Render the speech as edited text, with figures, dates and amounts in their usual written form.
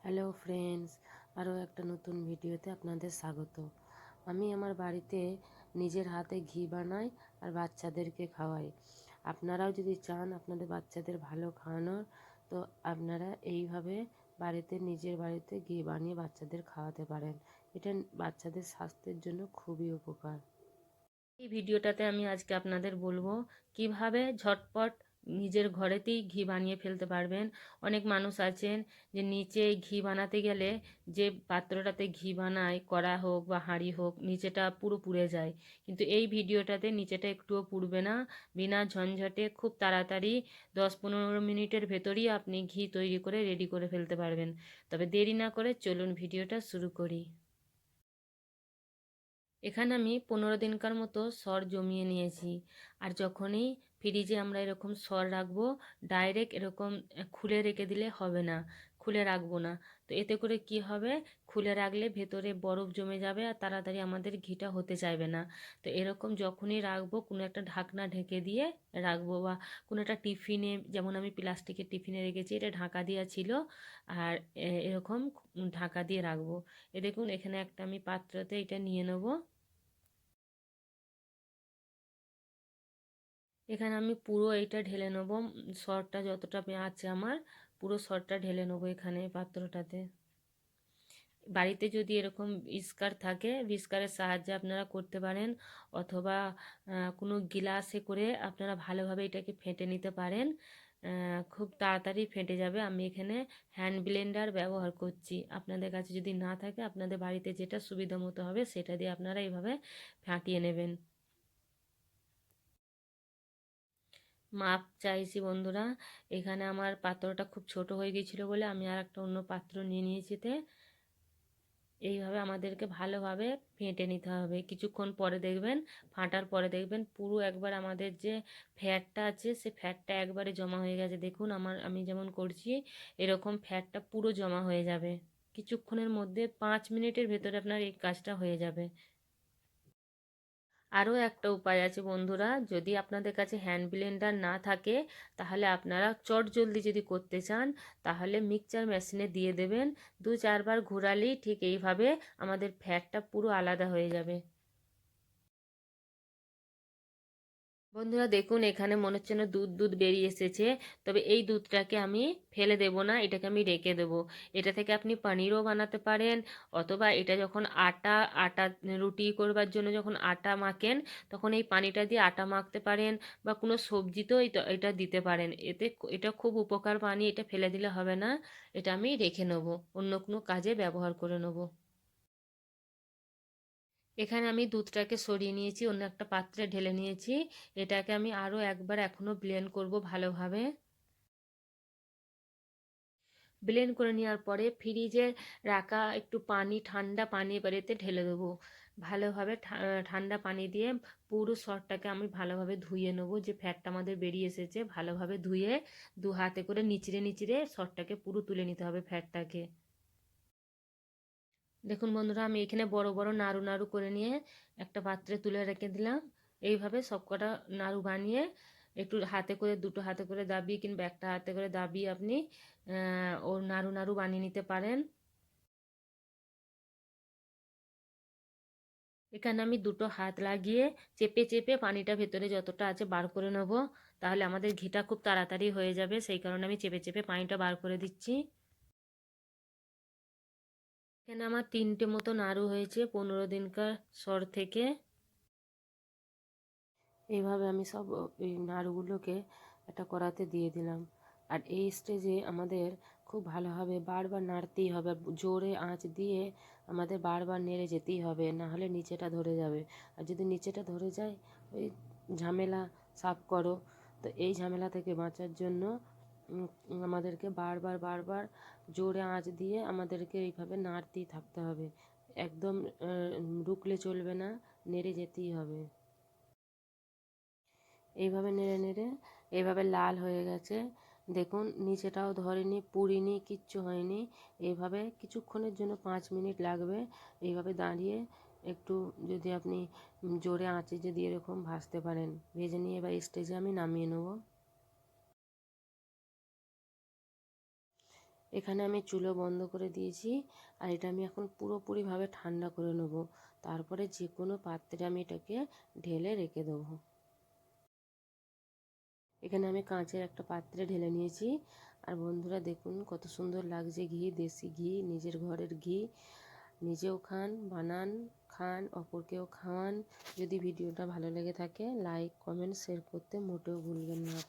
Hello friends, আরও একটা নতুন ভিডিওতে আপনাদের স্বাগত। আমি আমার বাড়িতে নিজের হাতে ঘি বানাই আর বাচ্চাদেরকে খাওয়াই। আপনারাও যদি চান আপনাদের বাচ্চাদের ভালো খাওয়ানোর, তো আপনারা এইভাবে নিজের বাড়িতে ঘি বানিয়ে বাচ্চাদের খাওয়াতে পারেন। এটা বাচ্চাদের স্বাস্থ্যের জন্য খুবই উপকার। এই ভিডিওটাতে আমি আজকে আপনাদের বলবো কিভাবে ঝটপট নিজের ঘরেতেই ঘি বানিয়ে ফেলতে পারবেন। অনেক মানুষ আছেন যে নিচে ঘি বানাতে গেলে যে পাত্রটাতে ঘি বানায়, কড়া হোক বা হাঁড়ি হোক, নিচেটা পুরো পুড়ে যায়। কিন্তু এই ভিডিওটাতে নিচেটা একটুও পুড়বে না। বিনা ঝঞ্ঝাটে খুব তাড়াতাড়ি 10-15 মিনিটের ভেতরই আপনি ঘি তৈরি করে রেডি করে ফেলতে পারবেন। তবে দেরি না করে চলুন ভিডিওটা শুরু করি। এখানে আমি 15 দিনকার মতো সর জমিয়ে নিয়েছি। আর যখনই ফ্রিজে আমরা এরকম সর রাখবো, ডাইরেক্ট এরকম খুলে রেখে দিলে হবে না, খুলে রাখবো না। তো এতে করে কি হবে, খুলে রাখলে ভেতরে বরফ জমে যাবে আর তাড়াতাড়ি আমাদের ঘিটা হতে চাইবে না। তো এরকম যখনই রাখবো কোনো একটা ঢাকনা ঢেকে দিয়ে রাখবো, বা কোনো একটা টিফিনে, যেমন আমি প্লাস্টিকের টিফিনে রেখেছি, এটা ঢাকা দেওয়া ছিল। আর এরকম ঢাকা দিয়ে রাখবো। দেখুন এখানে একটা আমি পাত্রতে এটা নিয়ে নেবো। এখানে আমি পুরো এইটা ঢেলে নেবো, সরটা যতটা আছে আমার, পুরো সরটা ঢেলে নেবো এখানে পাত্রটাতে। বাড়িতে যদি এরকম বিস্কার থাকে, বিস্কারের সাহায্যে আপনারা করতে পারেন, অথবা কোনো গিলাসে করে আপনারা ভালোভাবে এটাকে ফেটে নিতে পারেন। খুব তাড়াতাড়ি ফেটে যাবে। আমি এখানে হ্যান্ড ব্লেন্ডার ব্যবহার করছি। আপনাদের কাছে যদি না থাকে, আপনাদের বাড়িতে যেটা সুবিধা মতো হবে সেটা দিয়ে আপনারা এইভাবে ফাটিয়ে নেবেন। মাপ চাইছি বন্ধুরা। এখানে আমার পাত্রটা খুব ছোট হয়ে গিয়েছিলো বলে আমি আর একটা অন্য পাত্র নিয়ে নিয়েছি। এইভাবে আমাদেরকে ভালোভাবে ফেটে নিতে হবে। কিছুক্ষণ পরে দেখবেন, ফাটার পরে দেখবেন পুরো একবার আমাদের যে ফ্যাটটা আছে সে ফ্যাটটা একবারে জমা হয়ে গেছে। দেখুন আমি যেমন করছি, এরকম ফ্যাটটা পুরো জমা হয়ে যাবে। কিছুক্ষণের মধ্যে 5 মিনিটের ভেতরে আপনার এই কাজটা হয়ে যাবে। আরও একটা উপায় আছে বন্ধুরা, যদি আপনাদের কাছে হ্যান্ড ব্লেন্ডার না থাকে, তাহলে আপনারা চটজলদি যদি করতে চান, তাহলে মিক্সচার মেশিনে দিয়ে দেবেন। 2-4 বার ঘোরালেই ঠিক এইভাবে আমাদের ফ্যাটটা পুরো আলাদা হয়ে যাবে। বন্ধুরা দেখুন এখানে মনে হচ্ছে না দুধ দুধ বেরিয়ে এসেছে। তবে এই দুধটাকে আমি ফেলে দেব না, এটাকে আমি রেখে দেব। এটা থেকে আপনি পনিরও বানাতে পারেন, অথবা এটা যখন আটা আটা রুটি করবার জন্য যখন আটা মাখেন, তখন এই পানিটা দিয়ে আটা মাখতে পারেন, বা কোনো সবজিতেও এটা দিতে পারেন। এটা খুব উপকার পানি, এটা ফেলে দিলে হবে না। এটা আমি রেখে নেব, অন্য কোনো কাজে ব্যবহার করে নেব। এখানে আমি দুধটাকে সরিয়ে নিয়েছি, অন্য একটা পাত্রে ঢেলে নিয়েছি। এটাকে আমি আরও একবার এখনও ব্লেন্ড করব ভালোভাবে। ব্লেন্ড করে নেওয়ার পরে ফ্রিজে রাখা একটু পানি, ঠান্ডা পানি এবার এতে ঢেলে দেবো। ভালোভাবে ঠান্ডা পানি দিয়ে পুরো সরটাকে আমি ভালোভাবে ধুয়ে নেবো। যে ফ্যাটটা আমাদের বেরিয়ে এসেছে, ভালোভাবে ধুয়ে 2 হাতে করে নিচড়ে নিচড়ে সরটাকে পুরো তুলে নিতে হবে ফ্যাটটাকে। দেখুন বন্ধুরা আমি এখানে বড় বড় নাড়ু নাড়ু করে নিয়ে একটা পাত্রে তুলে রেখে দিলাম। এইভাবে সবকটা নাড়ু বানিয়ে একটু হাতে করে, দুটো হাতে করে দাবিয়ে কিংবা একটা হাতে করে দাবিয়ে আপনি ওর নাড়ু নাড়ু বানিয়ে নিতে পারেন। এখানে আমি দুটো হাত লাগিয়ে চেপে চেপে পানিটা ভেতরে যতটা আছে বার করে নেব। তাহলে আমাদের ঘিটা খুব তাড়াতাড়ি হয়ে যাবে, সেই কারণে আমি চেপে চেপে পানিটা বার করে দিচ্ছি। এখানে আমার 3টে মতো নাড়ু হয়েছে 15 দিনকার সর থেকে। এইভাবে আমি সব এই নাড়ুগুলোকে একটা কড়াতে দিয়ে দিলাম। আর এই স্টেজে আমাদের খুব ভালোভাবে বারবার নাড়তেই হবে, জোরে আঁচ দিয়ে আমাদের বারবার নেড়ে যেতেই হবে, না হলে নিচেটা ধরে যাবে। আর যদি নিচেটা ধরে যায়, ওই ঝামেলা সাফ করো। তো এই ঝামেলা থেকে বাঁচার জন্য আমাদেরকে বারবার বারবার জোরে আঁচ দিয়ে আমাদেরকে এইভাবে নাড়তেই থাকতে হবে। একদম রুকলে চলবে না, নেড়ে যেতেই হবে। এইভাবে নেড়ে নেড়ে এইভাবে লাল হয়ে গেছে। দেখুন নিচেটাও ধরেনি, পুড়িনি, কিচ্ছু হয়নি। এইভাবে কিছুক্ষণের জন্য 5 মিনিট লাগবে। এইভাবে দাঁড়িয়ে একটু যদি আপনি জোরে আঁচে যদি এরকম ভাজতে পারেন, ভেজে নিয়ে এবার স্টেজে আমি নামিয়ে নেব। এখানে আমি চুলো বন্ধ করে দিয়েছি, আর এটা আমি এখন পুরোপুরিভাবে ঠান্ডা করে নেব। তারপরে যে কোনো পাত্রে আমি এটাকে ঢেলে রেখে দেবো। এখানে আমি কাঁচের একটা পাত্রে ঢেলে নিয়েছি। আর বন্ধুরা দেখুন কত সুন্দর লাগছে ঘি, দেশি ঘি, নিজের ঘরের ঘি। নিজেও খান, বানান, খান, অপরকেও খাওয়ান। যদি ভিডিওটা ভালো লেগে থাকে লাইক, কমেন্ট, শেয়ার করতে মোটেও ভুলবেন না।